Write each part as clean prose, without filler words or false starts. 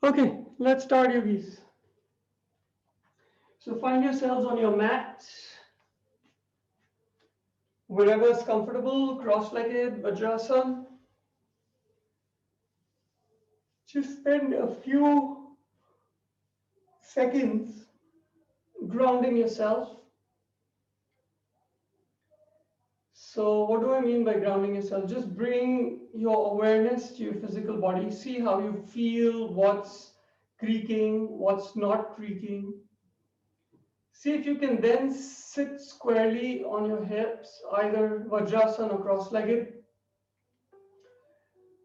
Okay, let's start, yogis. So find yourselves on your mat, wherever is comfortable, cross-legged, vajrasana. Just spend a few seconds grounding yourself. So what do I mean by grounding yourself? Just bring your awareness to your physical body. See how you feel, what's creaking, what's not creaking. See if you can then sit squarely on your hips, either vajrasana or cross-legged,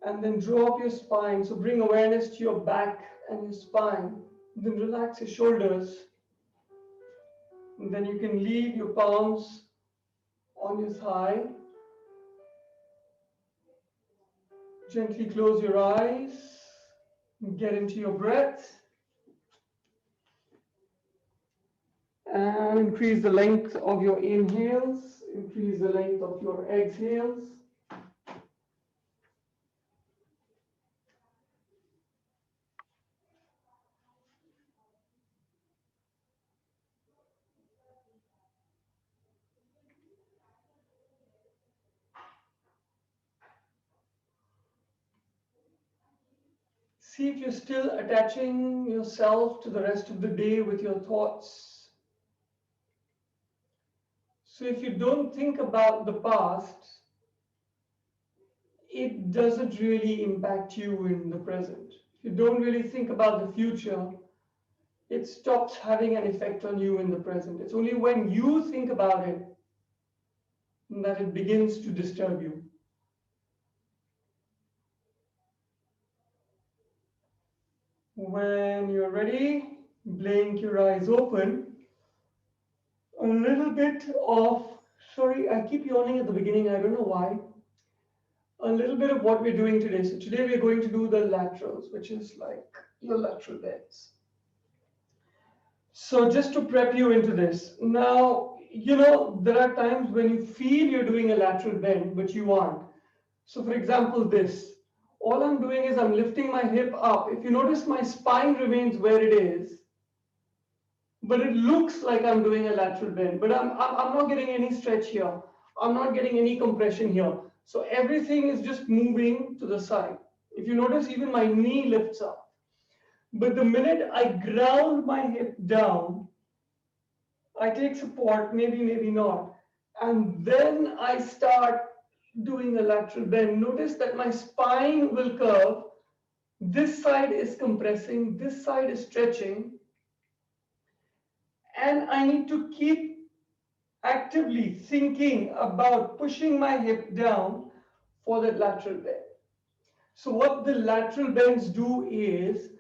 and then draw up your spine. So bring awareness to your back and your spine. Then relax your shoulders. And then you can leave your palms on your thigh. Gently close your eyes. Get into your breath. And increase the length of your inhales. Increase the length of your exhales. See if you're still attaching yourself to the rest of the day with your thoughts. So if you don't think about the past, it doesn't really impact you in the present. If you don't really think about the future, it stops having an effect on you in the present. It's only when you think about it that it begins to disturb you. When you're ready, blink your eyes open. A little bit of, sorry, I keep yawning at the beginning, I don't know why. A little bit of what we're doing today. So today we're going to do the laterals, which is like your lateral bends. So just to prep you into this, now, there are times when you feel you're doing a lateral bend, but you aren't. So for example, this, all I'm doing is I'm lifting my hip up. If you notice, my spine remains where it is, but it looks like I'm doing a lateral bend, but I'm not getting any stretch here. I'm not getting any compression here. So everything is just moving to the side. If you notice, even my knee lifts up. But the minute I ground my hip down, I take support, maybe not, and then I start doing a lateral bend. Notice that my spine will curve. This side is compressing, this side is stretching, and I need to keep actively thinking about pushing my hip down for that lateral bend. So what the lateral bends do is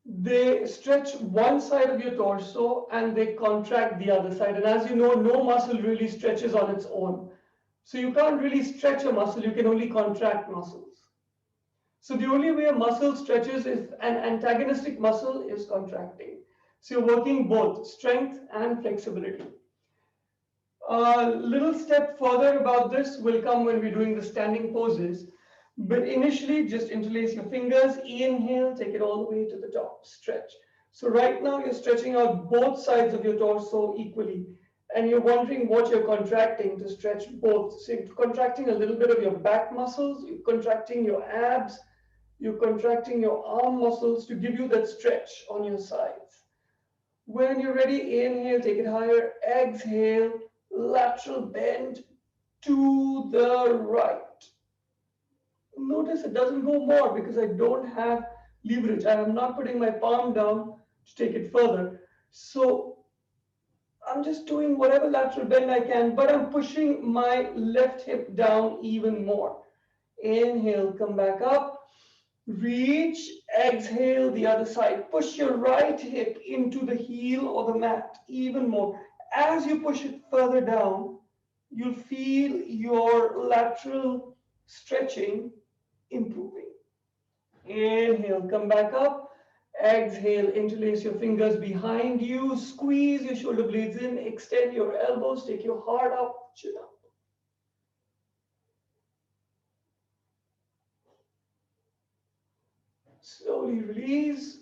they stretch one side of your torso and they contract the other side. And as you know, no muscle really stretches on its own. So you can't really stretch a muscle, you can only contract muscles. So the only way a muscle stretches if an antagonistic muscle is contracting. So you're working both strength and flexibility. A little step further about this will come when we're doing the standing poses. But initially, just interlace your fingers, inhale, take it all the way to the top, stretch. So right now, you're stretching out both sides of your torso equally. And you're wondering what you're contracting to stretch both. So you're contracting a little bit of your back muscles, you're contracting your abs, you're contracting your arm muscles to give you that stretch on your sides. When you're ready, inhale, take it higher, exhale, lateral bend to the right. Notice it doesn't go more because I don't have leverage. I am not putting my palm down to take it further. So I'm just doing whatever lateral bend I can, but I'm pushing my left hip down even more. Inhale, come back up, reach, exhale the other side. Push your right hip into the heel or the mat even more. As you push it further down, you'll feel your lateral stretching improving. Inhale, come back up. Exhale, interlace your fingers behind you. Squeeze your shoulder blades in. Extend your elbows. Take your heart up, chin up. Slowly release.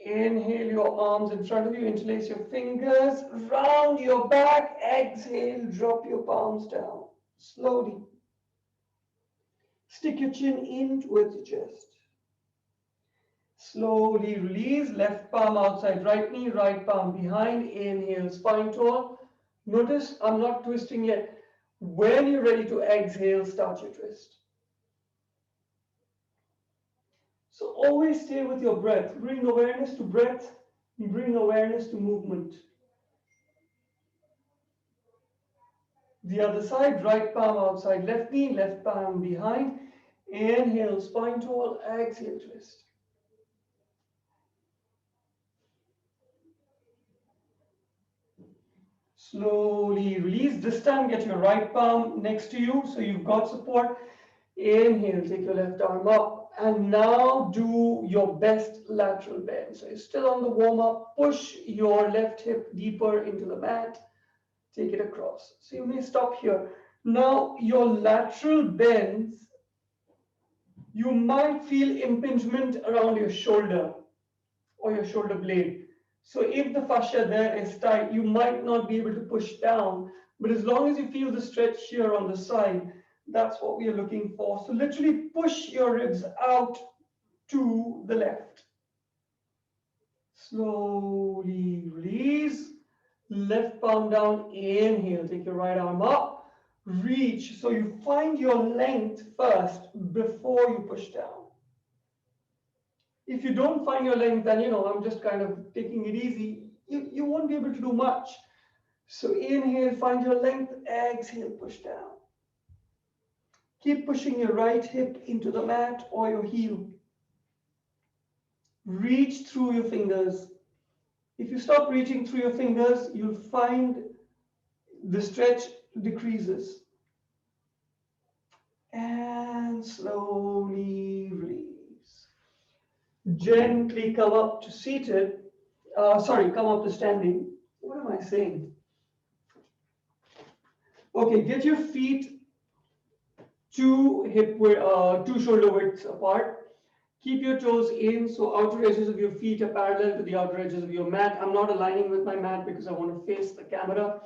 Inhale your arms in front of you, interlace your fingers, round your back. Exhale, drop your palms down. Slowly. Stick your chin in towards your chest. Slowly release, left palm outside right knee, right palm behind. Inhale, spine tall. Notice I'm not twisting yet. When you're ready to exhale, start your twist. So always stay with your breath. Bring awareness to breath, bring awareness to movement. The other side, right palm outside left knee, left palm behind. Inhale, spine tall, exhale, twist. Slowly release. This time get your right palm next to you so you've got support. Inhale, take your left arm up. And now do your best lateral bend. So you're still on the warm up. Push your left hip deeper into the mat. Take it across. So you may stop here. Now your lateral bends, you might feel impingement around your shoulder or your shoulder blade. So if the fascia there is tight, you might not be able to push down. But as long as you feel the stretch here on the side, that's what we are looking for. So literally push your ribs out to the left. Slowly release. Left palm down. Inhale. Take your right arm up. Reach. So you find your length first before you push down. If you don't find your length, then I'm just kind of taking it easy. You won't be able to do much. So inhale, find your length. Exhale, push down. Keep pushing your right hip into the mat or your heel. Reach through your fingers. If you stop reaching through your fingers, you'll find the stretch decreases. And slowly release. Gently come up to seated. Come up to standing. What am I saying? Okay, get your feet two shoulder widths apart. Keep your toes in, so outer edges of your feet are parallel to the outer edges of your mat. I'm not aligning with my mat because I want to face the camera.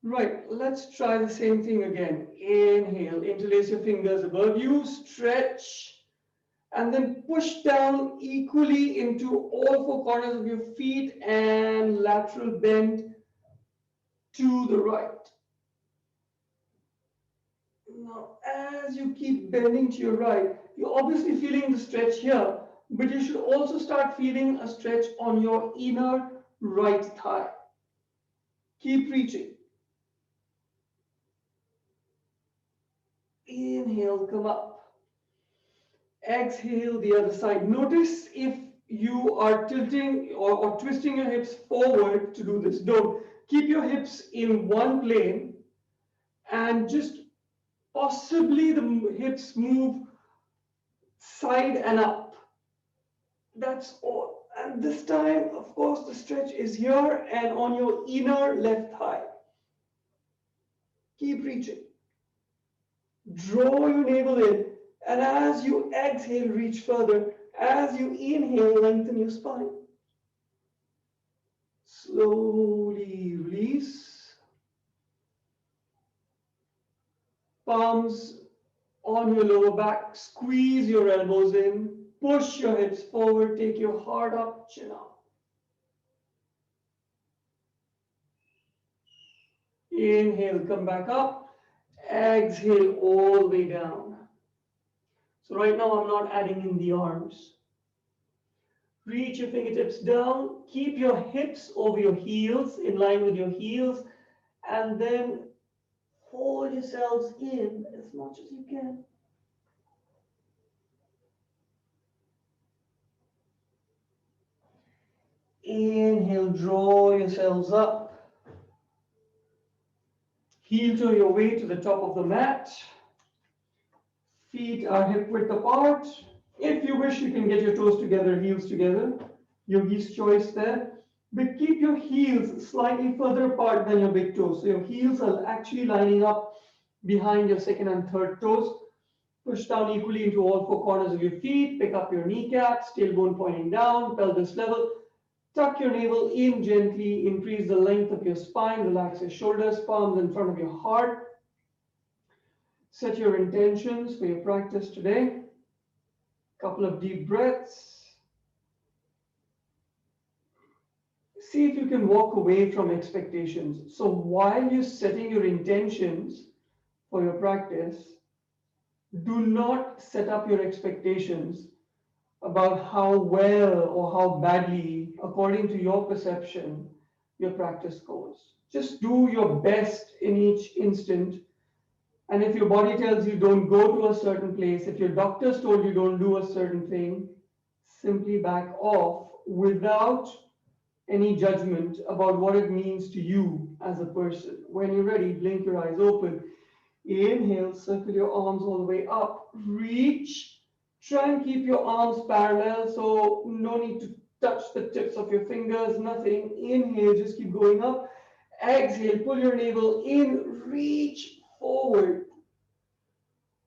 Right, let's try the same thing again. Inhale, interlace your fingers above you, stretch, and then push down equally into all four corners of your feet and lateral bend to the right. Now, as you keep bending to your right, you're obviously feeling the stretch here, but you should also start feeling a stretch on your inner right thigh. Keep reaching. Inhale, come up. Exhale, the other side. Notice if you are tilting or twisting your hips forward to do this. Don't. Keep your hips in one plane and just possibly the hips move side and up. That's all. And this time, of course, the stretch is here and on your inner left thigh. Keep reaching. Draw your navel in, and as you exhale, reach further. As you inhale, lengthen your spine. Slowly release. Palms on your lower back. Squeeze your elbows in. Push your hips forward. Take your heart up, chin up. Inhale, come back up. Exhale all the way down. So right now I'm not adding in the arms. Reach your fingertips down. Keep your hips over your heels, in line with your heels, and then hold yourselves in as much as you can. Inhale, draw yourselves up. Heel toe your way to the top of the mat. Feet are hip width apart. If you wish, you can get your toes together, heels together. Yogi's choice there. But keep your heels slightly further apart than your big toes. So your heels are actually lining up behind your second and third toes. Push down equally into all four corners of your feet. Pick up your kneecaps, tailbone pointing down, pelvis level. Tuck your navel in gently. Increase the length of your spine. Relax your shoulders, palms in front of your heart. Set your intentions for your practice today. Couple of deep breaths. See if you can walk away from expectations. So while you're setting your intentions for your practice, do not set up your expectations about how well or how badly, according to your perception, your practice goes. Just do your best in each instant. And if your body tells you don't go to a certain place, if your doctors told you don't do a certain thing, simply back off without any judgment about what it means to you as a person. When you're ready, blink your eyes open. Inhale, circle your arms all the way up. Reach. Try and keep your arms parallel, so no need to touch the tips of your fingers, nothing. Inhale, just keep going up. Exhale, pull your navel in, reach forward.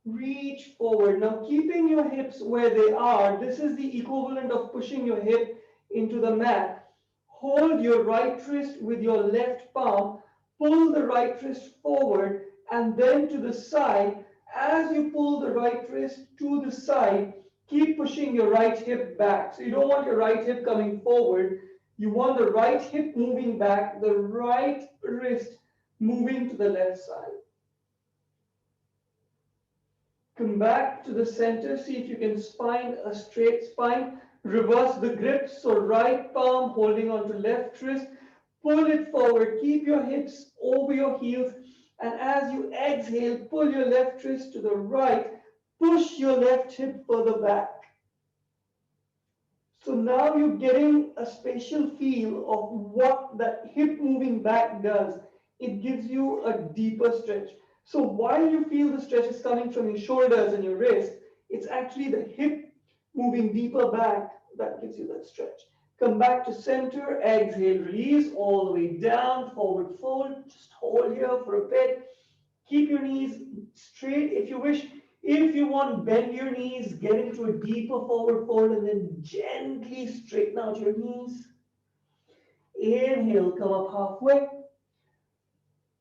Reach forward. Now, keeping your hips where they are, this is the equivalent of pushing your hip into the mat. Hold your right wrist with your left palm, pull the right wrist forward and then to the side. As you pull the right wrist to the side, keep pushing your right hip back. So you don't want your right hip coming forward. You want the right hip moving back, the right wrist moving to the left side. Come back to the center. See if you can find a straight spine. Reverse the grip. So right palm holding onto left wrist. Pull it forward. Keep your hips over your heels. And as you exhale, pull your left wrist to the right. Push your left hip further back. So now you're getting a spatial feel of what that hip moving back does. It gives you a deeper stretch. So while you feel the stretch is coming from your shoulders and your wrist, it's actually the hip moving deeper back that gives you that stretch. Come back to center, exhale, release, all the way down, forward fold. Just hold here for a bit. Keep your knees straight if you wish. If you want, bend your knees, get into a deeper forward fold, and then gently straighten out your knees. Inhale, come up halfway.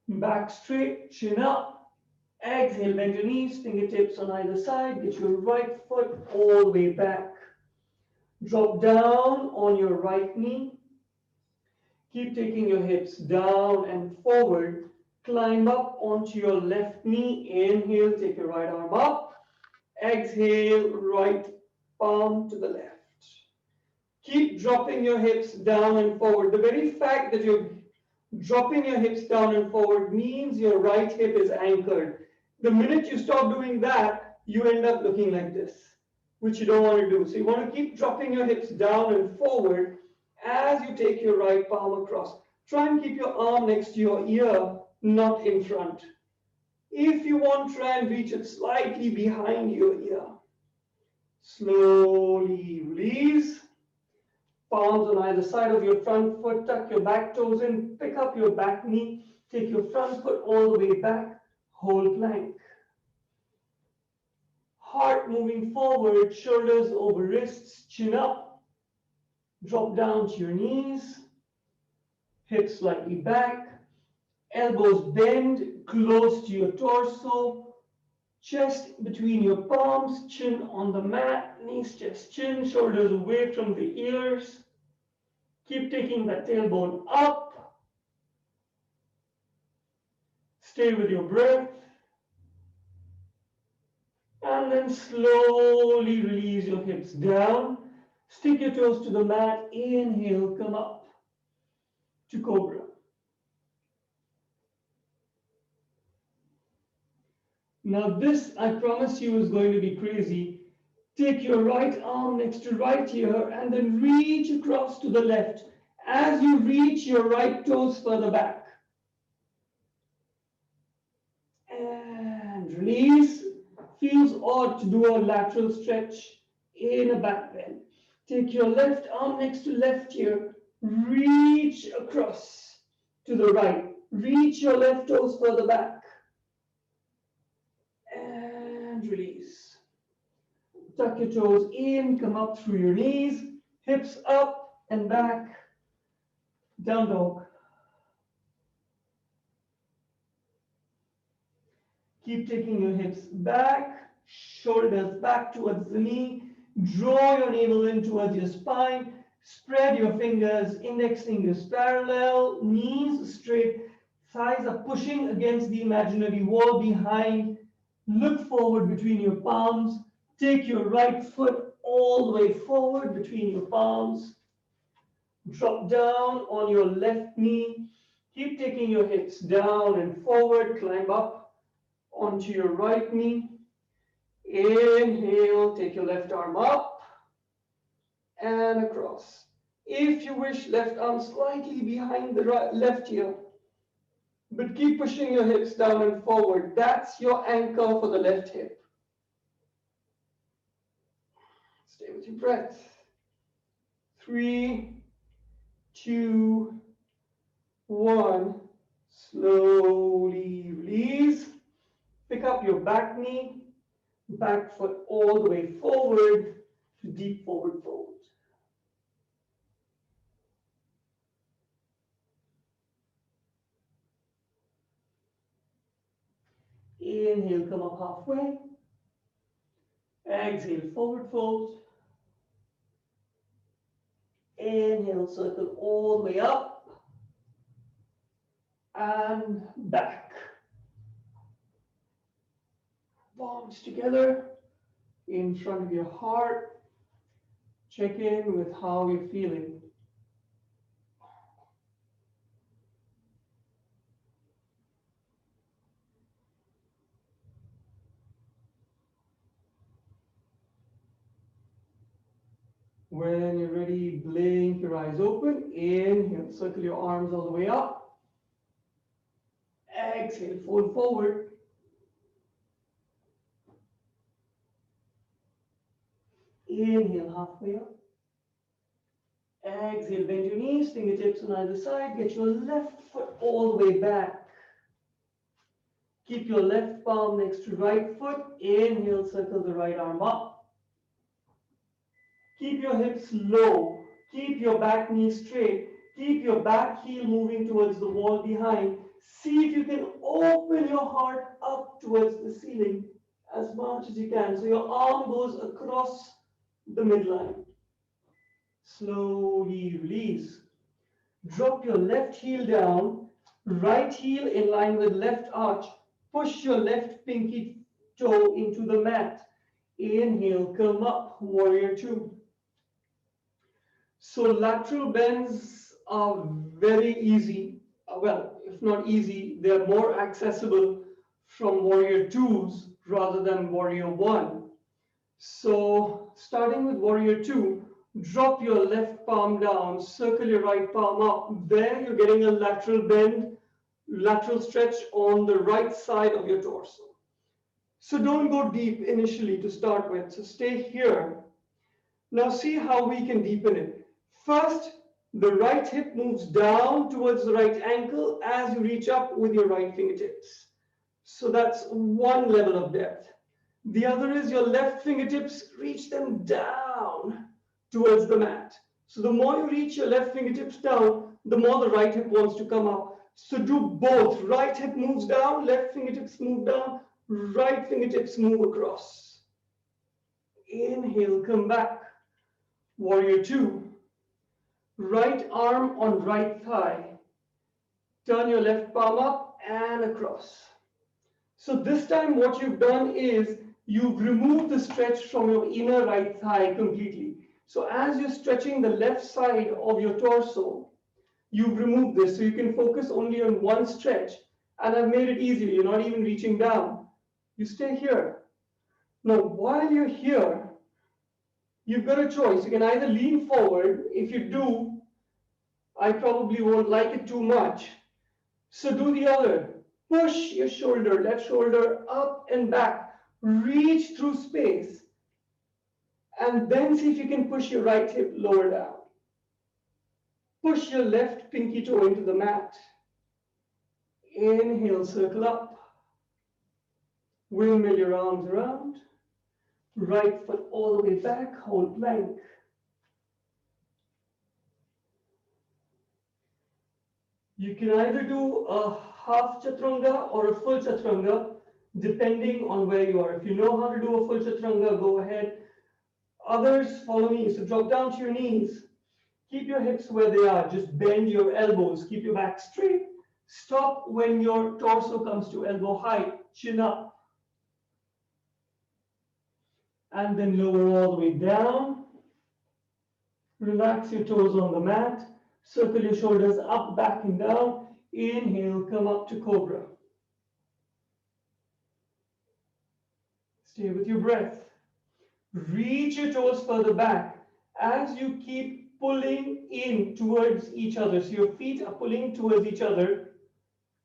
Back straight, chin up. Exhale, bend your knees, fingertips on either side. Get your right foot all the way back. Drop down on your right knee. Keep taking your hips down and forward. Climb up onto your left knee. Inhale, take your right arm up. Exhale, right palm to the left. Keep dropping your hips down and forward. The very fact that you're dropping your hips down and forward means your right hip is anchored. The minute you stop doing that, you end up looking like this, which you don't want to do. So you want to keep dropping your hips down and forward as you take your right palm across. Try and keep your arm next to your ear, not in front. If you want, try and reach it slightly behind your ear. Slowly release. Palms on either side of your front foot. Tuck your back toes in. Pick up your back knee. Take your front foot all the way back. Hold plank. Heart moving forward. Shoulders over wrists. Chin up. Drop down to your knees. Hips slightly back. Elbows bend close to your torso. Chest between your palms, chin on the mat, knees, chest, chin, shoulders away from the ears. Keep taking that tailbone up. Stay with your breath. And then slowly release your hips down. Stick your toes to the mat. Inhale, come up to cobra. Now this, I promise you, is going to be crazy. Take your right arm next to right ear and then reach across to the left. As you reach your right toes further back. And release. Feels odd to do a lateral stretch in a back bend. Take your left arm next to left ear. Reach across to the right. Reach your left toes further back. And and release. Tuck your toes in, come up through your knees, hips up and back, down dog. Keep taking your hips back, shoulders back towards the knee, draw your navel in towards your spine, spread your fingers, index fingers parallel, knees straight, thighs are pushing against the imaginary wall behind. Look forward between your palms. Take your right foot all the way forward between your palms. Drop down on your left knee. Keep taking your hips down and forward. Climb up onto your right knee. Inhale, take your left arm up and across. If you wish, left arm slightly behind the left heel. But keep pushing your hips down and forward. That's your anchor for the left hip. Stay with your breath. 3, 2, 1. Slowly release. Pick up your back knee, back foot all the way forward to deep forward fold. Inhale, come up halfway. Exhale, forward fold. Inhale, circle all the way up and back. Palms together in front of your heart. Check in with how you're feeling. When you're ready, blink your eyes open. Inhale, circle your arms all the way up. Exhale, fold forward. Inhale, halfway up. Exhale, bend your knees, fingertips on either side. Get your left foot all the way back. Keep your left palm next to right foot. Inhale, circle the right arm up. Keep your hips low. Keep your back knee straight. Keep your back heel moving towards the wall behind. See if you can open your heart up towards the ceiling as much as you can. So your arm goes across the midline. Slowly release. Drop your left heel down. Right heel in line with left arch. Push your left pinky toe into the mat. Inhale, come up, warrior two. So lateral bends are very easy. Well, if not easy, they're more accessible from warrior twos rather than warrior one. So starting with warrior two, drop your left palm down, circle your right palm up. There you're getting a lateral bend, lateral stretch on the right side of your torso. So don't go deep initially to start with. So stay here. Now see how we can deepen it. First, the right hip moves down towards the right ankle as you reach up with your right fingertips. So that's one level of depth. The other is your left fingertips, reach them down towards the mat. So the more you reach your left fingertips down, the more the right hip wants to come up. So do both. Right hip moves down, left fingertips move down, right fingertips move across. Inhale, come back. Warrior two. Right arm on right thigh. Turn your left palm up and across. So this time what you've done is you've removed the stretch from your inner right thigh completely. So as you're stretching the left side of your torso, you've removed this. So you can focus only on one stretch. And I've made it easier. You're not even reaching down. You stay here. Now, while you're here, you've got a choice. You can either lean forward. If you do, I probably won't like it too much. So do the other. Push your shoulder, left shoulder up and back. Reach through space. And then see if you can push your right hip lower down. Push your left pinky toe into the mat. Inhale, circle up. Windmill your arms around. Right foot all the way back, hold plank. You can either do a half chaturanga or a full chaturanga, depending on where you are. If you know how to do a full chaturanga, go ahead. Others, follow me. So drop down to your knees. Keep your hips where they are. Just bend your elbows. Keep your back straight. Stop when your torso comes to elbow height. Chin up. And then lower all the way down. Relax your toes on the mat. Circle your shoulders up, back, and down. Inhale, come up to cobra. Stay with your breath. Reach your toes further back as you keep pulling in towards each other. So your feet are pulling towards each other.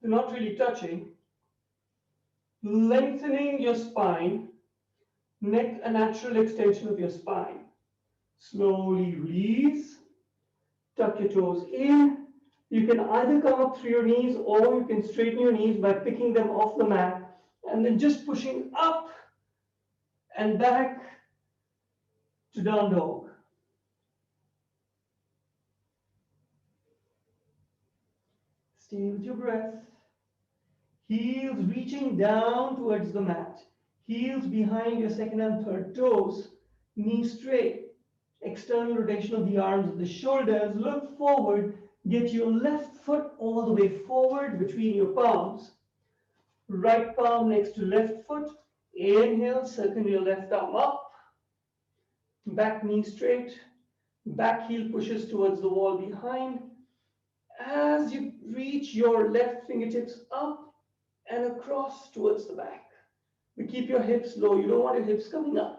They're not really touching. Lengthening your spine. Neck, a natural extension of your spine. Slowly release. Tuck your toes in. You can either come up through your knees or you can straighten your knees by picking them off the mat and then just pushing up and back to down dog. Stay with your breath. Heels reaching down towards the mat. Heels behind your second and third toes. Knees straight. External rotation of the arms of the shoulders. Look forward. Get your left foot all the way forward between your palms. Right palm next to left foot. Inhale, circle your left arm up. Back knee straight. Back heel pushes towards the wall behind. As you reach your left fingertips up and across towards the back. But keep your hips low. You don't want your hips coming up.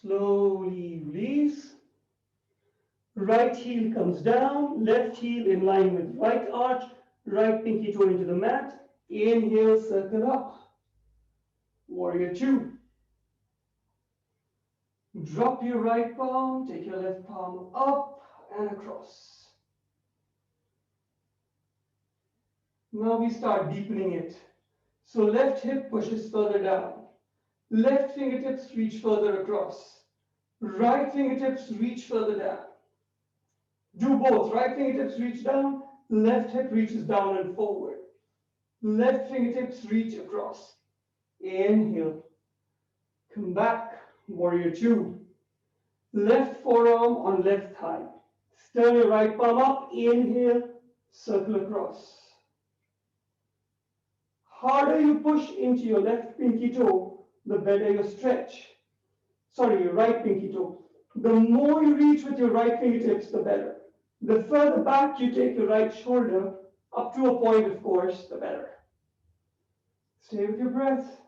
Slowly release. Right heel comes down. Left heel in line with right arch. Right pinky toe into the mat. Inhale, circle up. Warrior two. Drop your right palm. Take your left palm up and across. Now we start deepening it. So left hip pushes further down. Left fingertips reach further across. Right fingertips reach further down. Do both. Right fingertips reach down. Left hip reaches down and forward. Left fingertips reach across. Inhale. Come back. Warrior two. Left forearm on left thigh. Turn your right palm up. Inhale. Circle across. Harder you push into your left pinky toe, the better your stretch. Sorry, your right pinky toe. The more you reach with your right fingertips, the better. The further back you take your right shoulder, up to a point, of course, the better. Stay with your breath.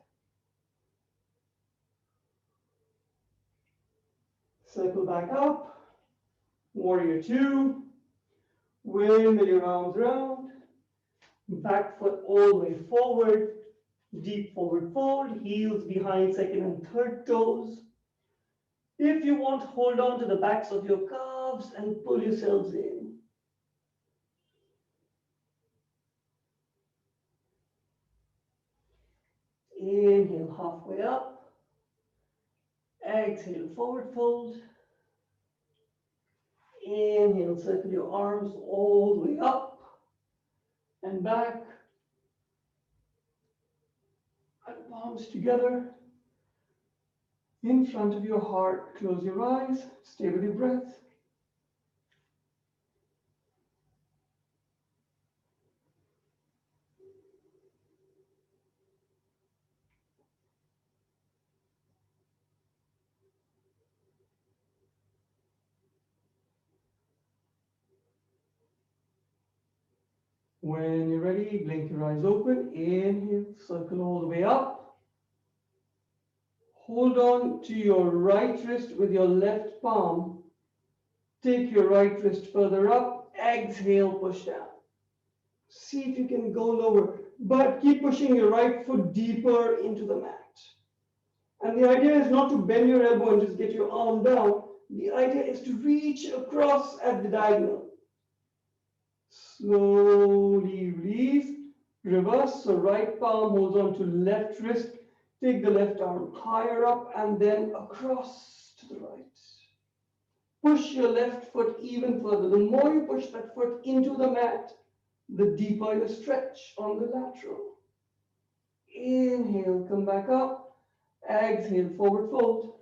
Circle back up. Warrior two. Windmill your arms around. Back foot all the way forward. Deep forward fold. Heels behind second and third toes. If you want, hold on to the backs of your calves and pull yourselves in. Inhale, halfway up. Exhale, forward fold. Inhale, circle your arms all the way up and back. And palms together. In front of your heart, close your eyes. Stay with your breath. When you're ready, blink your eyes open. Inhale, circle all the way up. Hold on to your right wrist with your left palm. Take your right wrist further up. Exhale, push down. See if you can go lower, but keep pushing your right foot deeper into the mat. And the idea is not to bend your elbow and just get your arm down. The idea is to reach across at the diagonal. Slowly release, reverse. So right palm holds on to left wrist. Take the left arm higher up and then across to the right. Push your left foot even further. The more you push that foot into the mat, the deeper your stretch on the lateral. Inhale, come back up. Exhale, forward fold.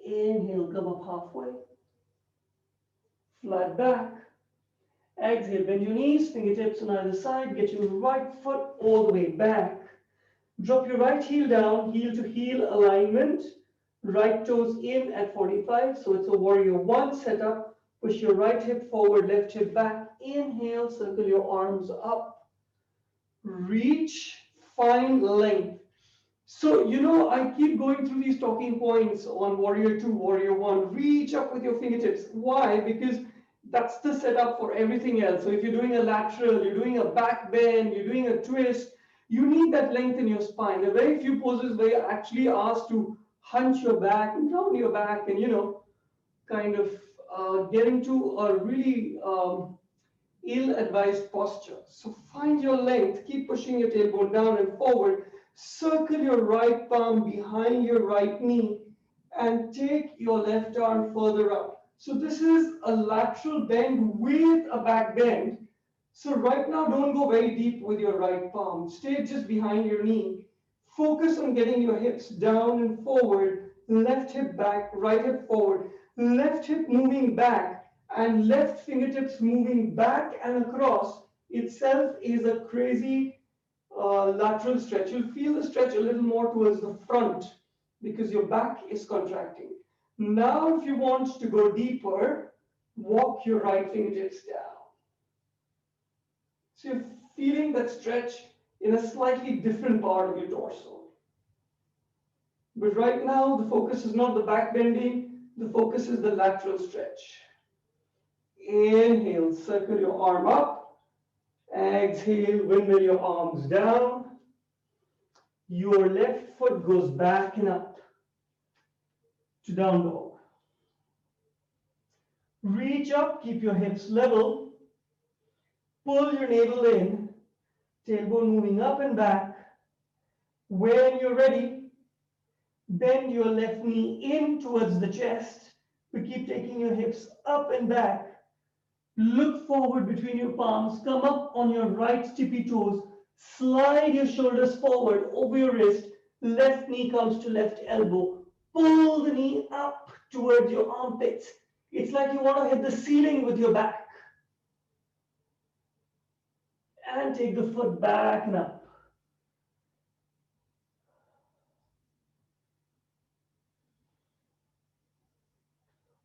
Inhale, come up halfway. Flat back. Exhale, bend your knees, fingertips on either side. Get your right foot all the way back. Drop your right heel down, heel to heel alignment. Right toes in at 45. So it's a warrior one setup. Push your right hip forward, left hip back. Inhale, circle your arms up. Reach, find length. So, I keep going through these talking points on warrior two, warrior one. Reach up with your fingertips. Why? Because that's the setup for everything else. So if you're doing a lateral, you're doing a back bend, you're doing a twist, you need that length in your spine. There are very few poses where you're actually asked to hunch your back and round your back and, kind of get into a really ill-advised posture. So find your length, keep pushing your tailbone down and forward, circle your right palm behind your right knee and take your left arm further up. So this is a lateral bend with a back bend. So right now, don't go very deep with your right palm. Stay just behind your knee. Focus on getting your hips down and forward, left hip back, right hip forward, left hip moving back, and left fingertips moving back and across itself is a crazy lateral stretch. You'll feel the stretch a little more towards the front because your back is contracting. Now, if you want to go deeper, walk your right fingertips down. So you're feeling that stretch in a slightly different part of your torso. But right now, the focus is not the back bending, the focus is the lateral stretch. Inhale, circle your arm up. Exhale, windmill your arms down. Your left foot goes back and up to down dog. Reach up, keep your hips level. Pull your navel in, tailbone moving up and back. When you're ready, bend your left knee in towards the chest, but keep taking your hips up and back. Look forward between your palms, come up on your right tippy toes, slide your shoulders forward over your wrist, left knee comes to left elbow, pull the knee up towards your armpits. It's like you want to hit the ceiling with your back. And take the foot back and up.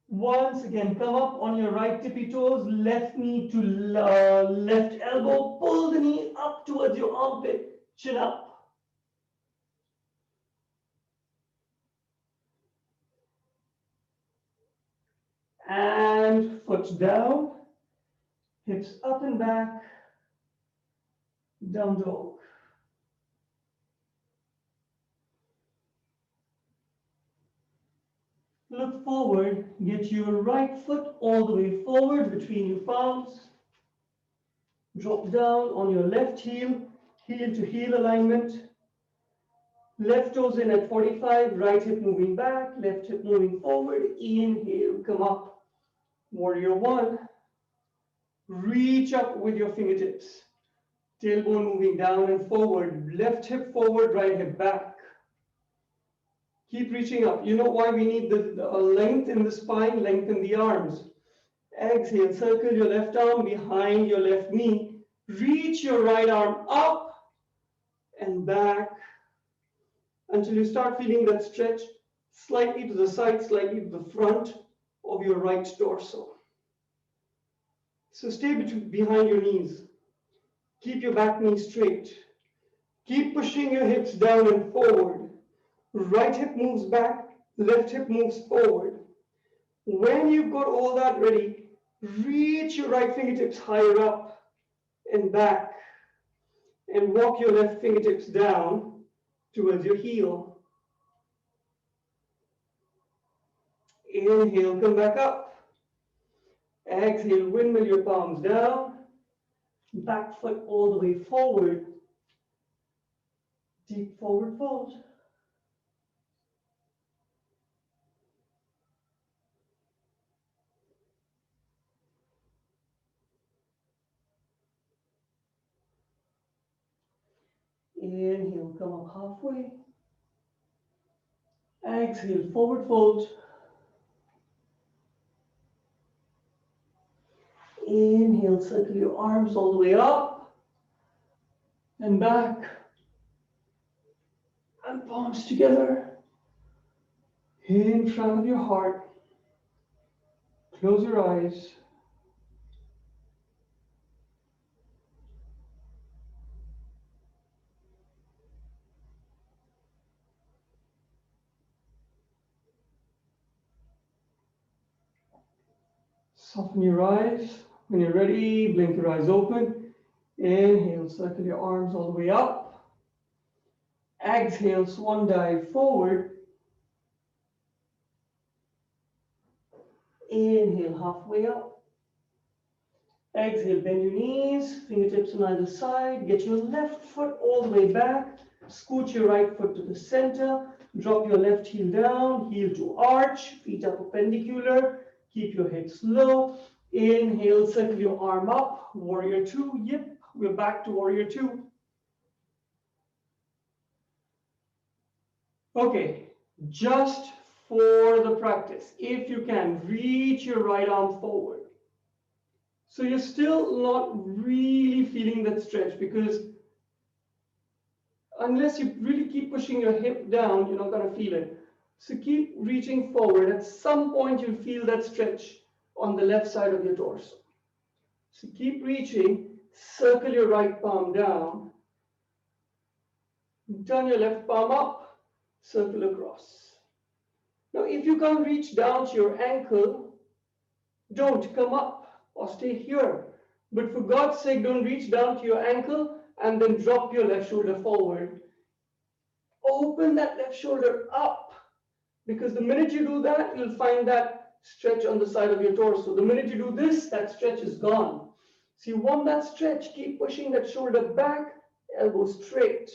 Once again, come up on your right tippy toes, left knee to left elbow, pull the knee up towards your armpit, chin up. And foot down, hips up and back, down dog. Look forward, get your right foot all the way forward between your palms. Drop down on your left heel, heel to heel alignment. Left toes in at 45, right hip moving back, left hip moving forward. Inhale, come up. Warrior one. Reach up with your fingertips. Tailbone moving down and forward. Left hip forward, right hip back. Keep reaching up. You know why we need the length in the spine, lengthen the arms. Exhale, circle your left arm behind your left knee. Reach your right arm up and back until you start feeling that stretch slightly to the side, slightly to the front of your right torso. So stay behind your knees. Keep your back knee straight. Keep pushing your hips down and forward. Right hip moves back, left hip moves forward. When you've got all that ready, reach your right fingertips higher up and back and walk your left fingertips down towards your heel. Inhale, come back up. Exhale, windmill your palms down. Back foot all the way forward. Deep forward fold. Inhale, come up halfway. Exhale, forward fold. Inhale, circle your arms all the way up and back. And palms together. In front of your heart. Close your eyes. Soften your eyes. When you're ready, blink your eyes open. Inhale, circle your arms all the way up. Exhale, swan dive forward. Inhale, halfway up. Exhale, bend your knees, fingertips on either side. Get your left foot all the way back. Scoot your right foot to the center. Drop your left heel down, heel to arch, feet are perpendicular. Keep your hips low. Inhale, circle your arm up. Warrior two. Yep, we're back to warrior two. Okay, just for the practice, if you can, reach your right arm forward. So you're still not really feeling that stretch, because unless you really keep pushing your hip down, you're not going to feel it. So keep reaching forward. At some point, you'll feel that stretch on the left side of your torso. So keep reaching. Circle your right palm down. Turn your left palm up. Circle across. Now, if you can't reach down to your ankle, don't come up or stay here. But for God's sake, don't reach down to your ankle and then drop your left shoulder forward. Open that left shoulder up, because the minute you do that, you'll find that stretch on the side of your torso. The minute you do this, that stretch is gone. So you want that stretch, keep pushing that shoulder back, elbow straight.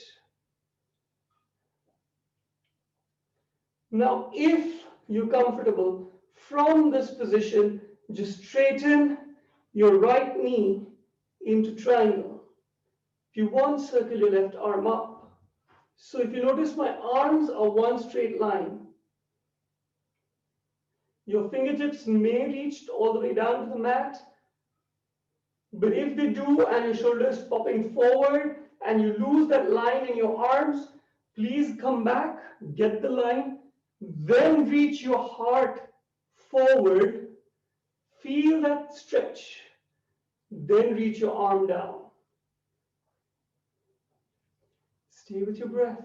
Now, if you're comfortable from this position, just straighten your right knee into triangle. If you want, circle your left arm up. So if you notice, my arms are one straight line. Your fingertips may reach all the way down to the mat, but if they do and your shoulder is popping forward and you lose that line in your arms, please come back, get the line, then reach your heart forward, feel that stretch, then reach your arm down. Stay with your breath.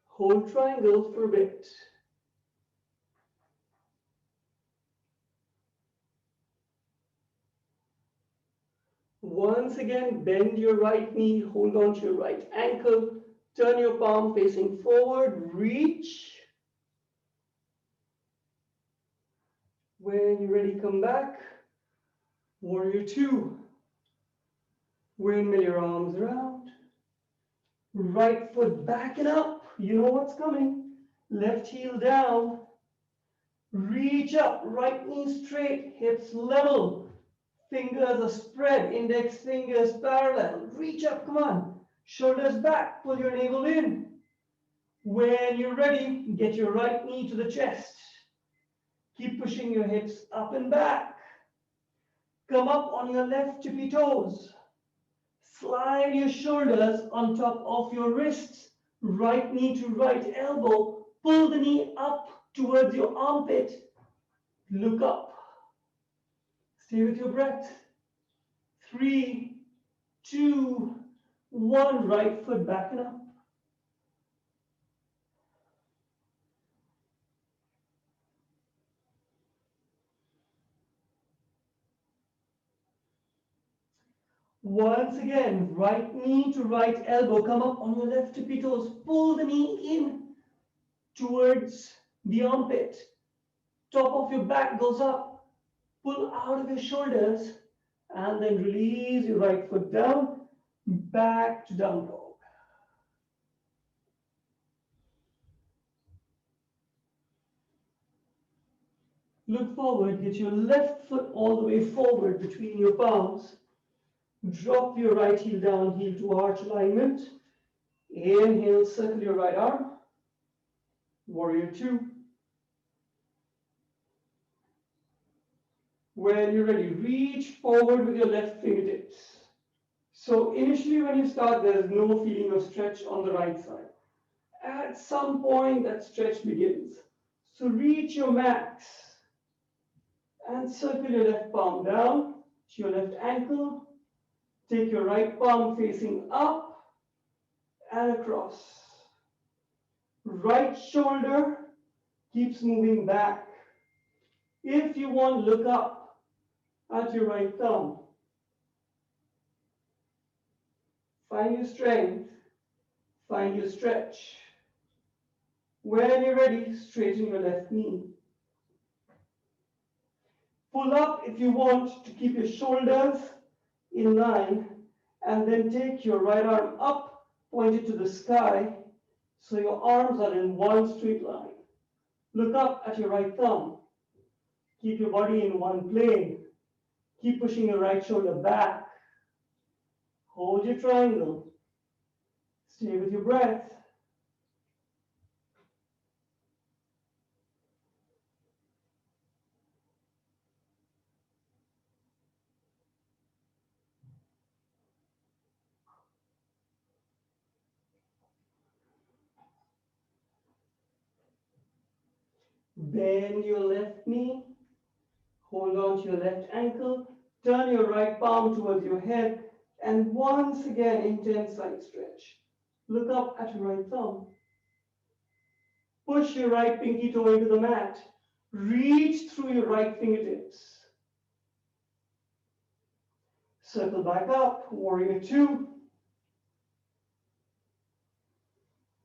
Hold triangle for a bit. Once again, bend your right knee, hold on to your right ankle, turn your palm facing forward, reach. When you're ready, come back. Warrior two. Windmill your arms around. Right foot back and up. You know what's coming. Left heel down. Reach up, right knee straight, hips level. Fingers are spread, index fingers parallel. Reach up, come on. Shoulders back, pull your navel in. When you're ready, get your right knee to the chest. Keep pushing your hips up and back. Come up on your left tippy toes. Slide your shoulders on top of your wrists. Right knee to right elbow. Pull the knee up towards your armpit. Look up. Stay with your breath. 3, 2, 1. Right foot back and up. Once again, right knee to right elbow. Come up on your left tippy toes. Pull the knee in towards the armpit. Top of your back goes up. Pull out of your shoulders and then release your right foot down, back to down dog. Look forward, get your left foot all the way forward between your palms. Drop your right heel down, heel to arch alignment. Inhale, circle your right arm. Warrior two. When you're ready, reach forward with your left fingertips. So initially when you start, there is no feeling of stretch on the right side. At some point, that stretch begins. So reach your max and circle your left palm down to your left ankle. Take your right palm facing up and across. Right shoulder keeps moving back. If you want, look up at your right thumb. Find your strength, find your stretch. When you're ready, straighten your left knee. Pull up if you want to keep your shoulders in line, and then take your right arm up, pointed to the sky, so your arms are in one straight line. Look up at your right thumb. Keep your body in one plane. Keep pushing your right shoulder back. Hold your triangle. Stay with your breath. Bend your left knee. Hold on to your left ankle. Turn your right palm towards your head. And once again, intense side stretch. Look up at your right thumb. Push your right pinky toe into the mat. Reach through your right fingertips. Circle back up, warrior two.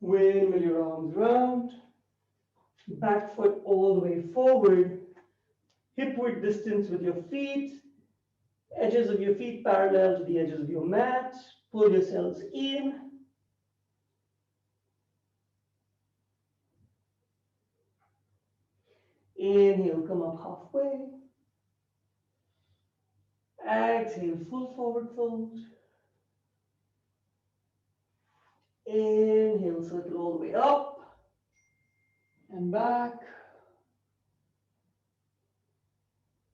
Windmill your arms round. Back foot all the way forward. Hip width distance with your feet. Edges of your feet parallel to the edges of your mat. Pull yourselves in. Inhale, come up halfway. Exhale, full forward fold. Inhale, circle all the way up and back.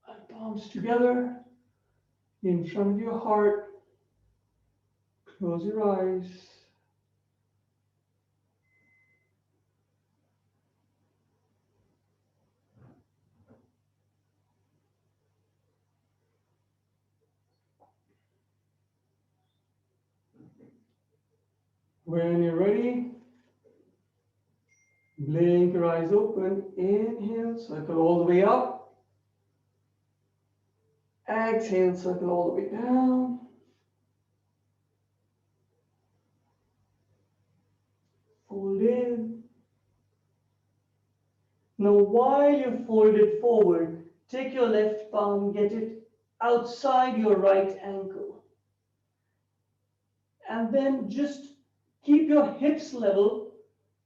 And palms together in front of your heart. Close your eyes. When you're ready, blink your eyes open. Inhale, circle all the way up. Exhale, circle all the way down. Fold in. Now, while you fold it forward, take your left palm, get it outside your right ankle. And then just keep your hips level.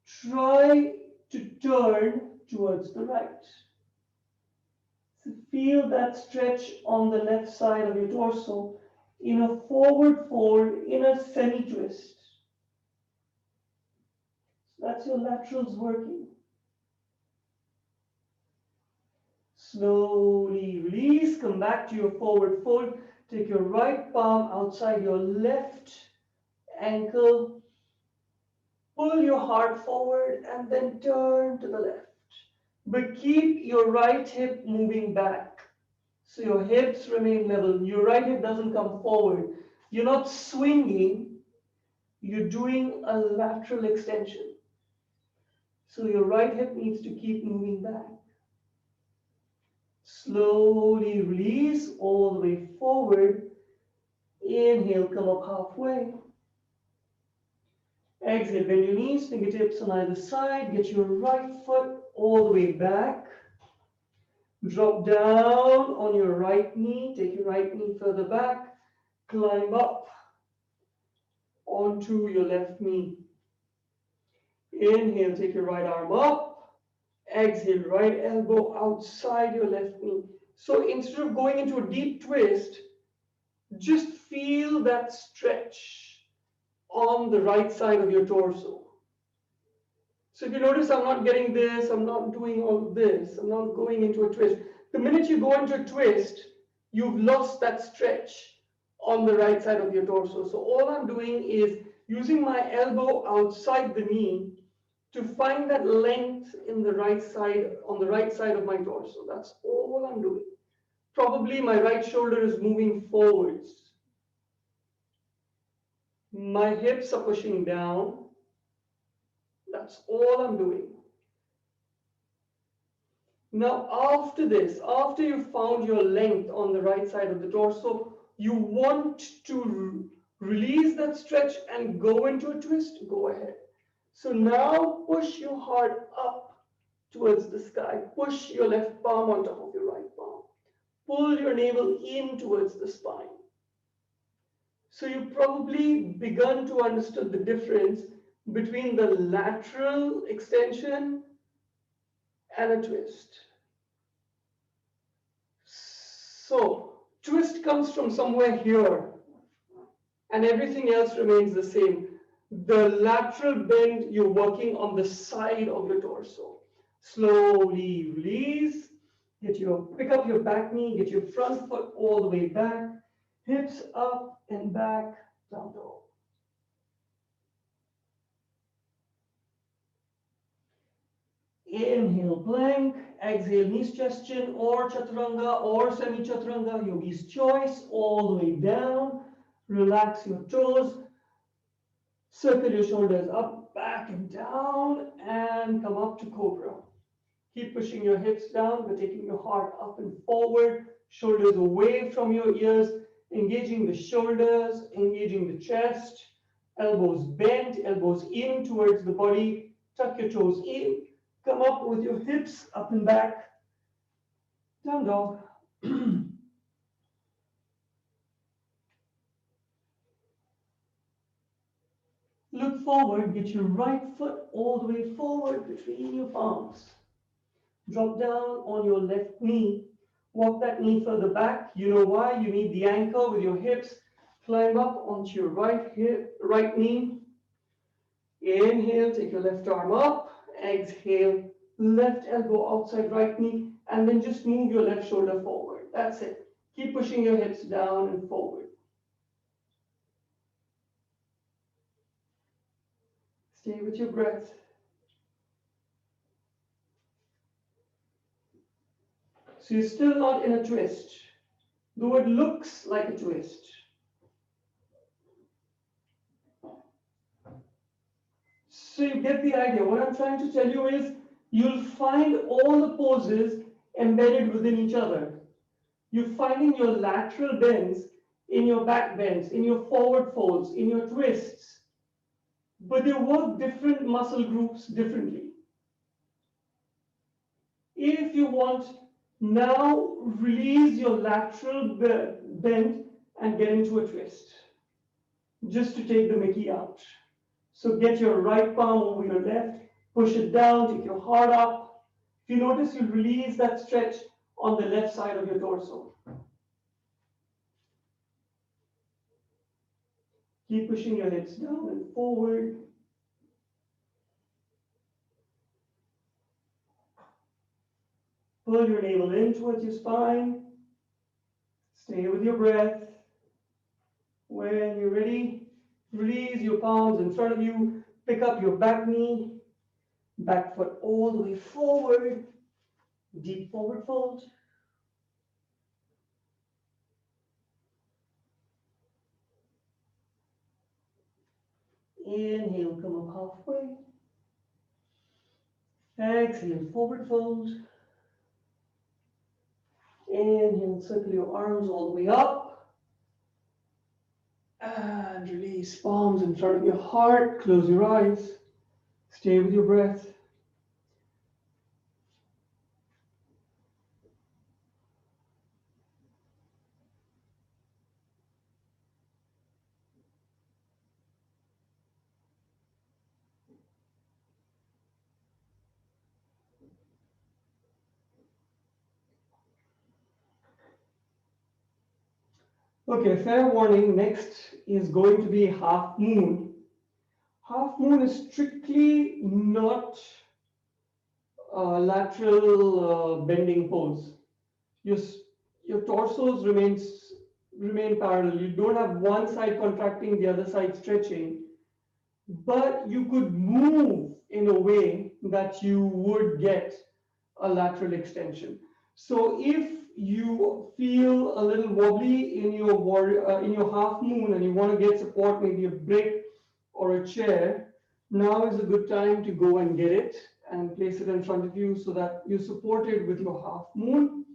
Try to turn towards the right. So feel that stretch on the left side of your torso in a forward fold, in a semi-twist. So that's your laterals working. Slowly release, come back to your forward fold. Take your right palm outside your left ankle. Pull your heart forward and then turn to the left. But keep your right hip moving back. So your hips remain level. Your right hip doesn't come forward. You're not swinging. You're doing a lateral extension. So your right hip needs to keep moving back. Slowly release all the way forward. Inhale, come up halfway. Exhale, bend your knees, fingertips on either side. Get your right foot all the way back. Drop down on your right knee, take your right knee further back, climb up onto your left knee. Inhale, take your right arm up. Exhale, right elbow outside your left knee. So instead of going into a deep twist, just feel that stretch on the right side of your torso. So if you notice, I'm not getting this, I'm not doing all of this, I'm not going into a twist. The minute you go into a twist, you've lost that stretch on the right side of your torso. So all I'm doing is using my elbow outside the knee to find that length in the right side, on the right side of my torso. That's all I'm doing. Probably my right shoulder is moving forwards. My hips are pushing down. That's all I'm doing. Now, after this, after you found your length on the right side of the torso, you want to release that stretch and go into a twist, go ahead. So now push your heart up towards the sky. Push your left palm on top of your right palm. Pull your navel in towards the spine. So you've probably begun to understand the difference between the lateral extension and a twist. So twist comes from somewhere here and everything else remains the same. The lateral bend, you're working on the side of your torso. Slowly release. Pick up your back knee, get your front foot all the way back, hips up and back, down dog. Inhale, plank. Exhale, knee suggestion or chaturanga or semi-chaturanga, yogi's choice, all the way down. Relax your toes. Circle your shoulders up, back and down, and come up to cobra. Keep pushing your hips down, but taking your heart up and forward, shoulders away from your ears, engaging the shoulders, engaging the chest, elbows bent, elbows in towards the body, tuck your toes in, come up with your hips up and back, down dog. Look forward, get your right foot all the way forward between your palms. Drop down on your left knee. Walk that knee further back. You know why? You need the anchor with your hips. Climb up onto your right knee. Inhale, take your left arm up. Exhale, left elbow outside right knee. And then just move your left shoulder forward. That's it. Keep pushing your hips down and forward. Stay with your breath. So you're still not in a twist, though it looks like a twist. So you get the idea. What I'm trying to tell you is you'll find all the poses embedded within each other. You're finding your lateral bends in your back bends, in your forward folds, in your twists, but they work different muscle groups differently. If you want, now release your lateral bend and get into a twist, just to take the Mickey out. So get your right palm over your left, push it down, take your heart up. If you notice, you release that stretch on the left side of your torso. Keep pushing your hips down and forward. Pull your navel in towards your spine. Stay with your breath. When you're ready, release your palms in front of you. Pick up your back knee. Back foot all the way forward. Deep forward fold. Inhale, come up halfway. Exhale, forward fold. Inhale, circle your arms all the way up. And release, palms in front of your heart. Close your eyes. Stay with your breath. Okay, fair warning. Next is going to be half moon. Half moon is strictly not lateral bending pose. Your, your torsos remain parallel. You don't have one side contracting, the other side stretching, but you could move in a way that you would get a lateral extension. So if you feel a little wobbly in your half moon and you want to get support, maybe a brick or a chair, now is a good time to go and get it and place it in front of you so that you support it with your half moon.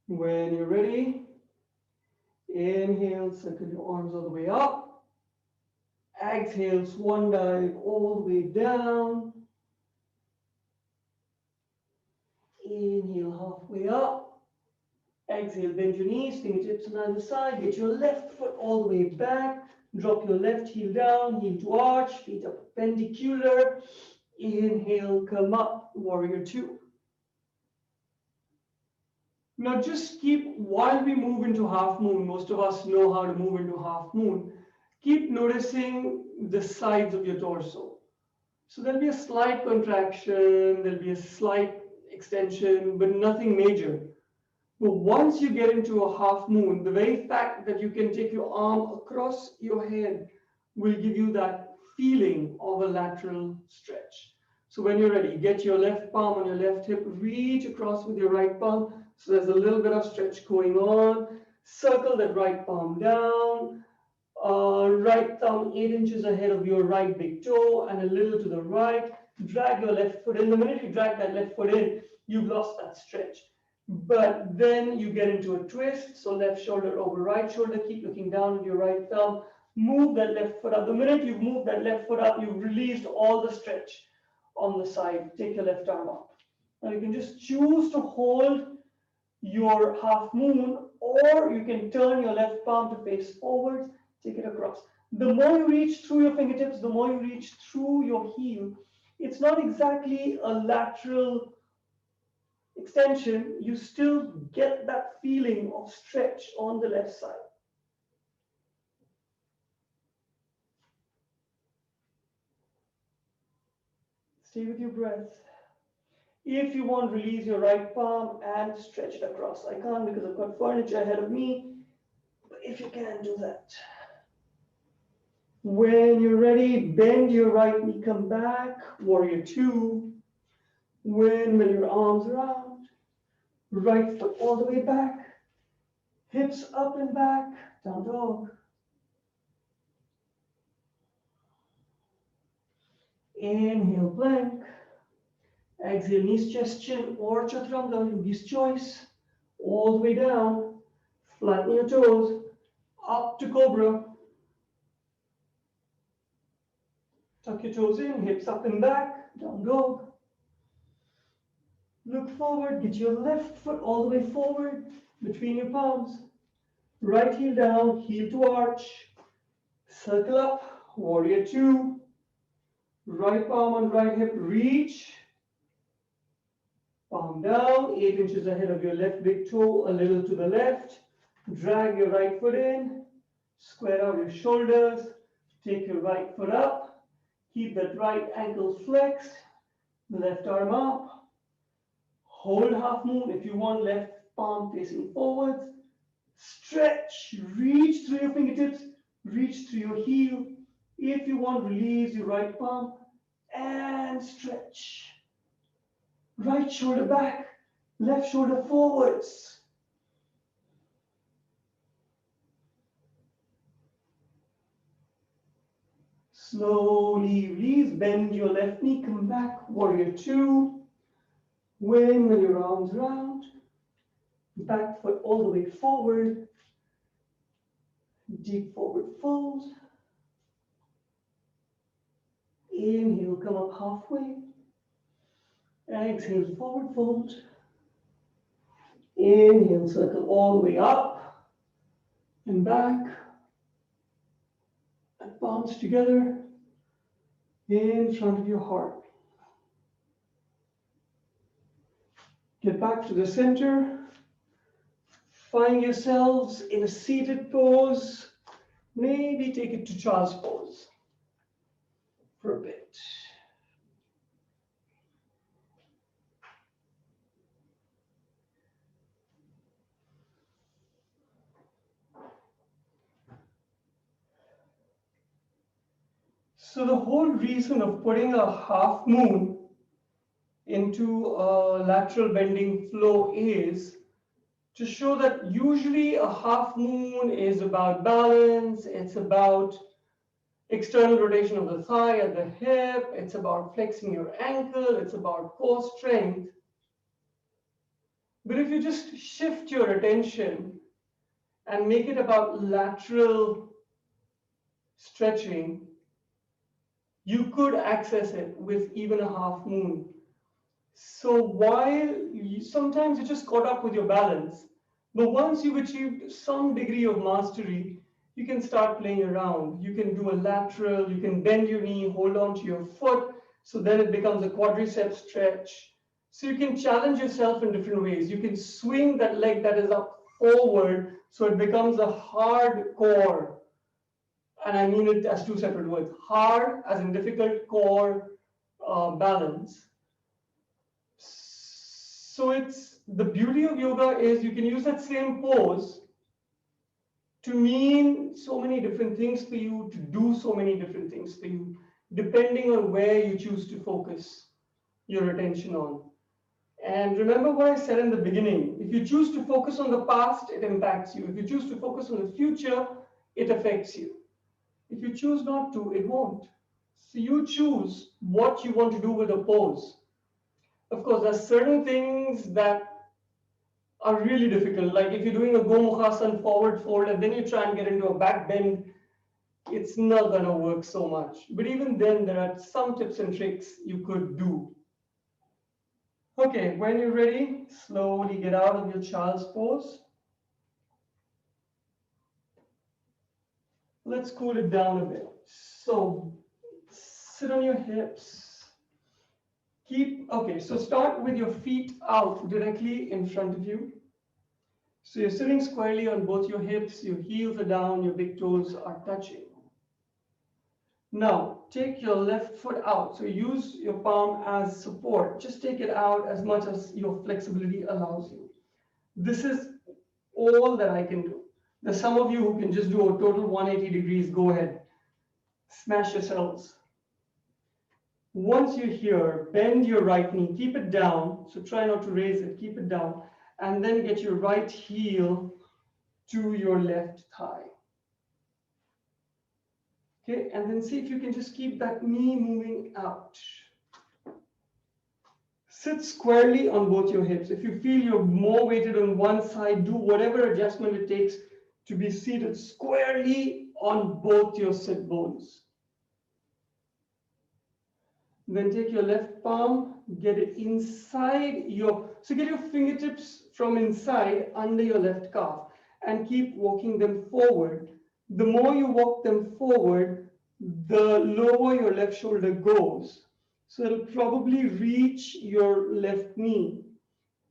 When you're ready, inhale, circle your arms all the way up. Exhale, swan dive all the way down. Inhale, halfway up. Exhale, bend your knees, fingertips on either side. Get your left foot all the way back. Drop your left heel down, heel to arch, feet up perpendicular. Inhale, come up, warrior two. Now just keep, while we move into half moon, most of us know how to move into half moon, keep noticing the sides of your torso. So there'll be a slight contraction, there'll be a slight extension, but nothing major. But once you get into a half moon, the very fact that you can take your arm across your head will give you that feeling of a lateral stretch. So when you're ready, get your left palm on your left hip, reach across with your right palm. So there's a little bit of stretch going on. Circle that right palm down. Right thumb 8 inches ahead of your right big toe and a little to the right. Drag your left foot in. The minute you drag that left foot in, you've lost that stretch. But then you get into a twist. So left shoulder over right shoulder. Keep looking down with your right thumb. Move that left foot up. The minute you've moved that left foot up, you've released all the stretch on the side. Take your left arm up. Now you can just choose to hold your half moon, or you can turn your left palm to face forwards, take it across. The more you reach through your fingertips, the more you reach through your heel. It's not exactly a lateral extension, you still get that feeling of stretch on the left side. Stay with your breath. If you want, release your right palm and stretch it across. I can't because I've got furniture ahead of me, but if you can, do that. When you're ready, bend your right knee, come back, warrior two. Windmill your arms around, right foot all the way back, hips up and back, down dog. Inhale, plank. Exhale, knees, chest, chin, or chaturanga, yogi's choice. All the way down, flatten your toes, up to cobra. Tuck your toes in, hips up and back, down dog. Look forward, get your left foot all the way forward between your palms. Right heel down, heel to arch. Circle up, warrior two. Right palm on right hip, reach. Palm down, 8 inches ahead of your left big toe, a little to the left. Drag your right foot in. Square out your shoulders. Take your right foot up. Keep that right ankle flexed. Left arm up. Hold half moon. If you want, left palm facing forwards. Stretch. Reach through your fingertips. Reach through your heel. If you want, release your right palm and stretch. Right shoulder back, left shoulder forwards. Slowly release, bend your left knee, come back, warrior two. Windmill your arms around, back foot all the way forward. Deep forward fold. Inhale, come up halfway. Exhale, forward fold. Inhale, circle all the way up and back. And palms together in front of your heart. Get back to the center. Find yourselves in a seated pose. Maybe take it to child's pose for a bit. So the whole reason of putting a half moon into a lateral bending flow is to show that usually a half moon is about balance, it's about external rotation of the thigh at the hip, it's about flexing your ankle, it's about core strength. But if you just shift your attention and make it about lateral stretching, you could access it with even a half moon. So while sometimes you're just caught up with your balance, but once you've achieved some degree of mastery, you can start playing around. You can do a lateral, you can bend your knee, hold on to your foot, so then it becomes a quadricep stretch. So you can challenge yourself in different ways. You can swing that leg that is up forward, so it becomes a hard core. And I mean it as two separate words. Hard as in difficult core balance. So it's the beauty of yoga is you can use that same pose to mean so many different things for you, to do so many different things for you, depending on where you choose to focus your attention on. And remember what I said in the beginning, if you choose to focus on the past, it impacts you. If you choose to focus on the future, it affects you. If you choose not to, it won't. So you choose what you want to do with a pose. Of course, there's certain things that are really difficult. Like if you're doing a Gomukhasana forward fold and then you try and get into a back bend, it's not going to work so much. But even then, there are some tips and tricks you could do. Okay, when you're ready, slowly get out of your child's pose. Let's cool it down a bit. So sit on your hips. Okay, so start with your feet out directly in front of you. So you're sitting squarely on both your hips, your heels are down, your big toes are touching. Now, take your left foot out. So use your palm as support. Just take it out as much as your flexibility allows you. This is all that I can do. There's some of you who can just do a total 180 degrees. Go ahead. Smash yourselves. Once you're here, bend your right knee. Keep it down. So try not to raise it. Keep it down. And then get your right heel to your left thigh. Okay, and then see if you can just keep that knee moving out. Sit squarely on both your hips. If you feel you're more weighted on one side, do whatever adjustment it takes to be seated squarely on both your sit bones. Then take your left palm, get it inside so get your fingertips from inside under your left calf and keep walking them forward. The more you walk them forward, the lower your left shoulder goes. So it'll probably reach your left knee,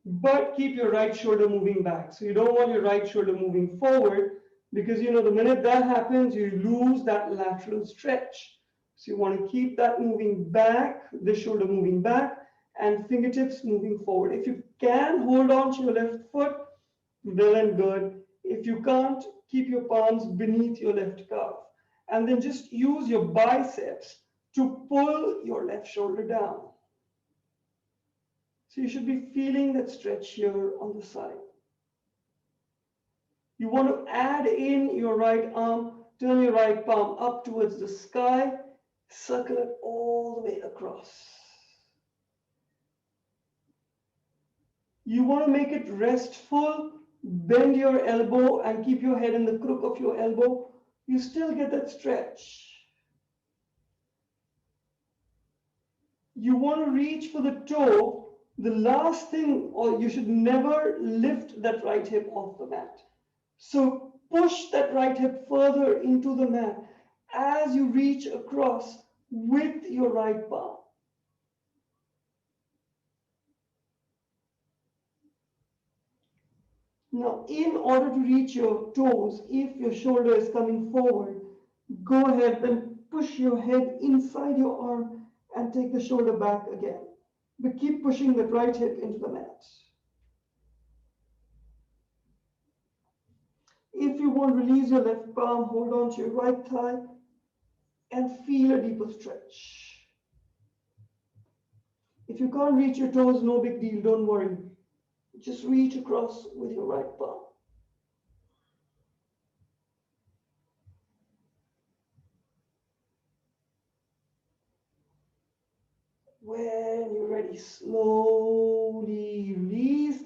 but keep your right shoulder moving back. So you don't want your right shoulder moving forward because the minute that happens, you lose that lateral stretch. So you want to keep that moving back, the shoulder moving back, and fingertips moving forward. If you can hold on to your left foot, well and good. If you can't, keep your palms beneath your left calf. And then just use your biceps to pull your left shoulder down. So you should be feeling that stretch here on the side. You want to add in your right arm, turn your right palm up towards the sky, circle it all the way across. You want to make it restful, bend your elbow and keep your head in the crook of your elbow. You still get that stretch. You want to reach for the toe. The last thing, or you should never lift that right hip off the mat. So push that right hip further into the mat as you reach across with your right palm. Now, in order to reach your toes, if your shoulder is coming forward, go ahead and push your head inside your arm and take the shoulder back again. But keep pushing that right hip into the mat. If you want, release your left palm, hold on to your right thigh, and feel a deeper stretch. If you can't reach your toes, no big deal, don't worry. Just reach across with your right palm. When you're ready, slowly release.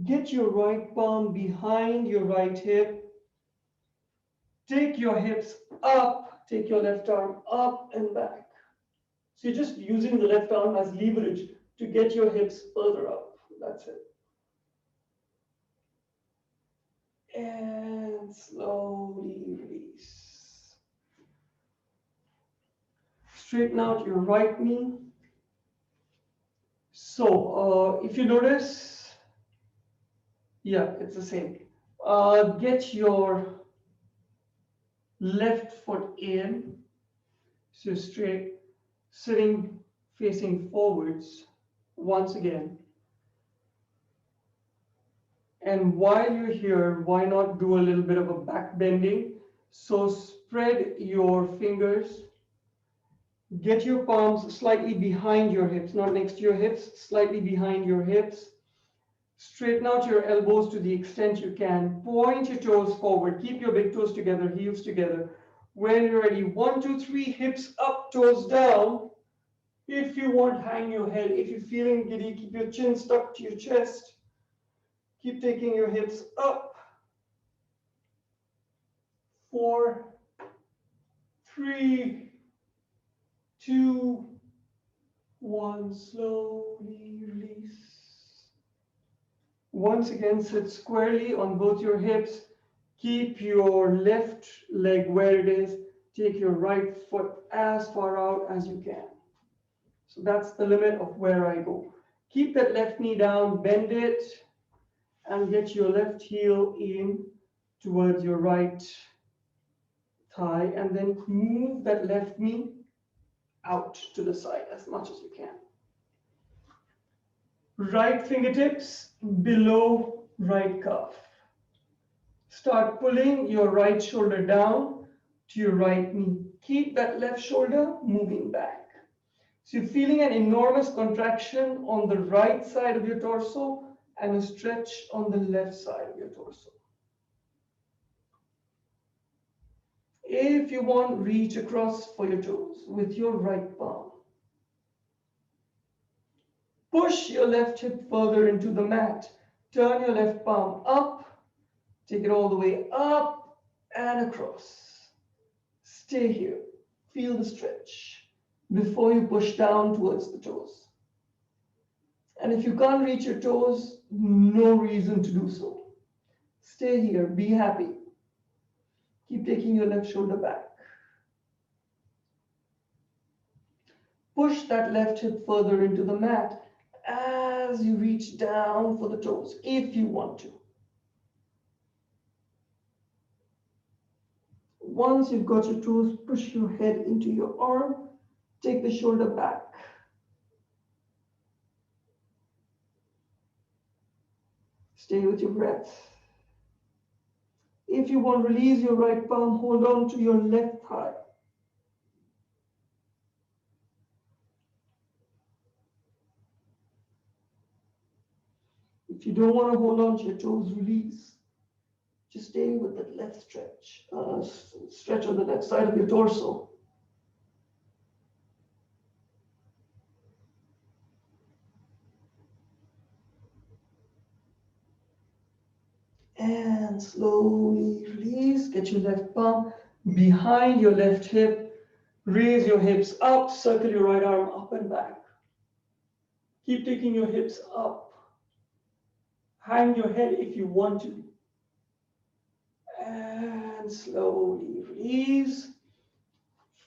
Get your right palm behind your right hip. Take your hips up. Take your left arm up and back. So you're just using the left arm as leverage to get your hips further up. That's it. And slowly release. Straighten out your right knee. So if you notice, yeah, it's the same. Get your left foot in, so straight, sitting facing forwards once again. And while you're here, why not do a little bit of a back bending? So spread your fingers, get your palms slightly behind your hips, not next to your hips, slightly behind your hips. Straighten out your elbows to the extent you can. Point your toes forward. Keep your big toes together, heels together. When you're ready, 1, 2, 3, hips up, toes down. If you want, hang your head. If you're feeling giddy, keep your chin stuck to your chest. Keep taking your hips up. 4, 3, 2, 1. Slowly release. Once again, sit squarely on both your hips. Keep your left leg where it is. Take your right foot as far out as you can. So that's the limit of where I go. Keep that left knee down, bend it, and get your left heel in towards your right thigh, and then move that left knee out to the side as much as you can. Right fingertips below right cuff. Start pulling your right shoulder down to your right knee. Keep that left shoulder moving back. So you're feeling an enormous contraction on the right side of your torso and a stretch on the left side of your torso. If you want, reach across for your toes with your right palm. Push your left hip further into the mat. Turn your left palm up. Take it all the way up and across. Stay here. Feel the stretch before you push down towards the toes. And if you can't reach your toes, no reason to do so. Stay here. Be happy. Keep taking your left shoulder back. Push that left hip further into the mat as you reach down for the toes, if you want to. Once you've got your toes, push your head into your arm, take the shoulder back. Stay with your breath. If you want, release your right palm, hold on to your left thigh. If you don't want to hold on to your toes, release. Just stay with that left stretch, stretch on the left side of your torso. And slowly release. Get your left palm behind your left hip. Raise your hips up. Circle your right arm up and back. Keep taking your hips up. Hang your head if you want to. And slowly release.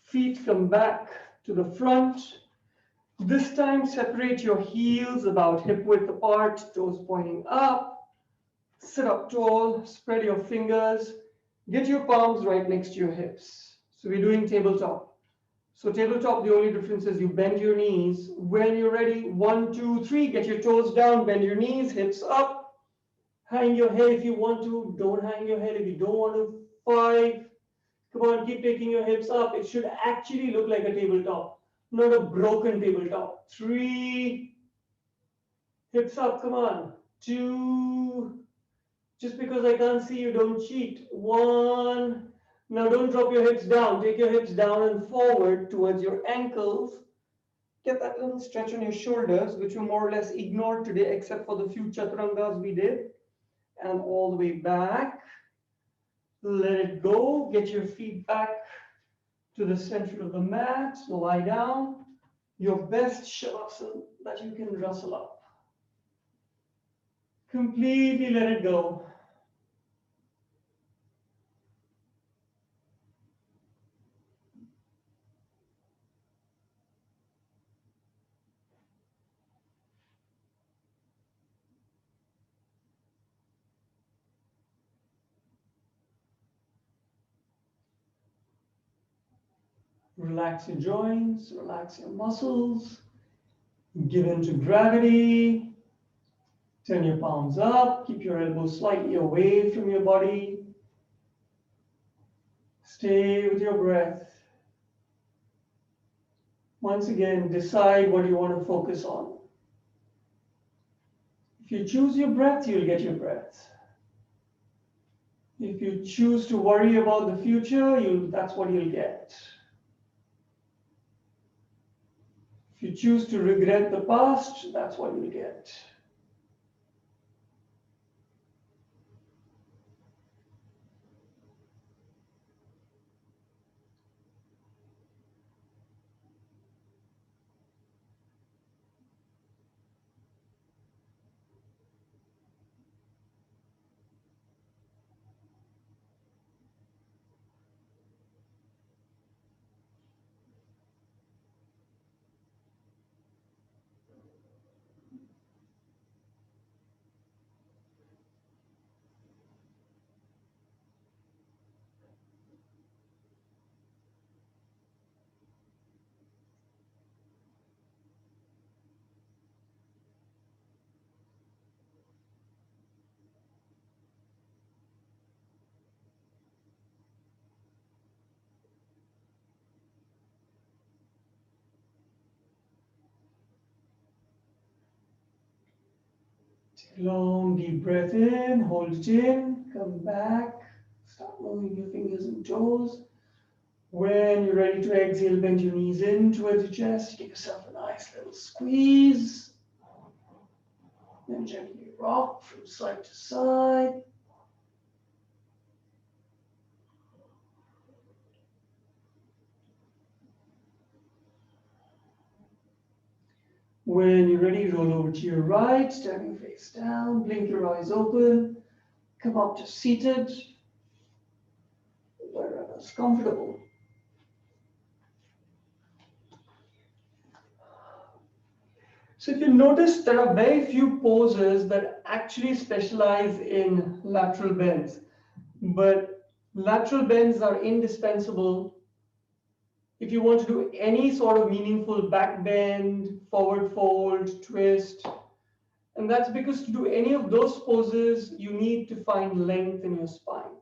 Feet come back to the front. This time, separate your heels about hip width apart, toes pointing up. Sit up tall, spread your fingers, get your palms right next to your hips. So we're doing tabletop. So tabletop, the only difference is you bend your knees. When you're ready, 1, 2, 3, get your toes down, bend your knees, hips up. Hang your head if you want to. Don't hang your head if you don't want to. 5. Come on, keep taking your hips up. It should actually look like a tabletop, not a broken tabletop. 3. Hips up, come on. 2. Just because I can't see you, don't cheat. 1. Now don't drop your hips down. Take your hips down and forward towards your ankles. Get that little stretch on your shoulders, which we more or less ignored today, except for the few chaturangas we did. And all the way back. Let it go. Get your feet back to the center of the mat. Lie down. Your best shavasana that you can rustle up. Completely let it go. Relax your joints, relax your muscles, give in to gravity. Turn your palms up, keep your elbows slightly away from your body. Stay with your breath. Once again, decide what you want to focus on. If you choose your breath, you'll get your breath. If you choose to worry about the future, that's what you'll get. If you choose to regret the past, that's what you'll get. Take a long deep breath in, hold it in, come back, start moving your fingers and toes. When you're ready to exhale, bend your knees in towards your chest, give yourself a nice little squeeze. Then gently rock from side to side. When you're ready, roll over to your right, stand your face down, blink your eyes open, come up to seated, wherever's comfortable. So if you notice, there are very few poses that actually specialize in lateral bends, but lateral bends are indispensable if you want to do any sort of meaningful back bend, forward fold, twist. And that's because to do any of those poses, you need to find length in your spine.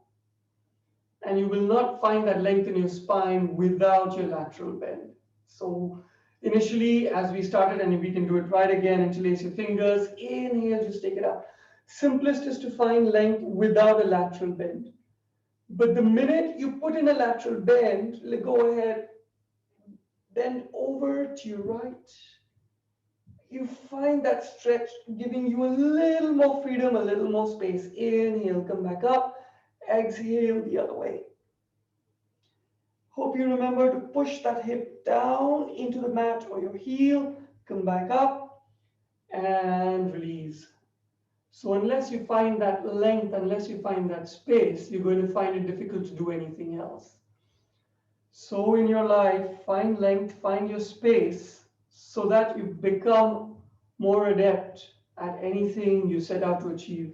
And you will not find that length in your spine without your lateral bend. So initially, as we started, and we can do it right again, interlace your fingers, inhale, just take it up. Simplest is to find length without a lateral bend. But the minute you put in a lateral bend, go ahead, bend over to your right. You find that stretch giving you a little more freedom, a little more space. Inhale, come back up. Exhale the other way. Hope you remember to push that hip down into the mat or your heel. Come back up and release. So unless you find that length, unless you find that space, you're going to find it difficult to do anything else. So in your life, find length, find your space, so that you become more adept at anything you set out to achieve.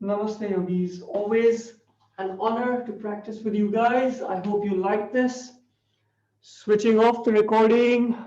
Namaste, yogis. Always an honor to practice with you guys. I hope you like this. Switching off the recording.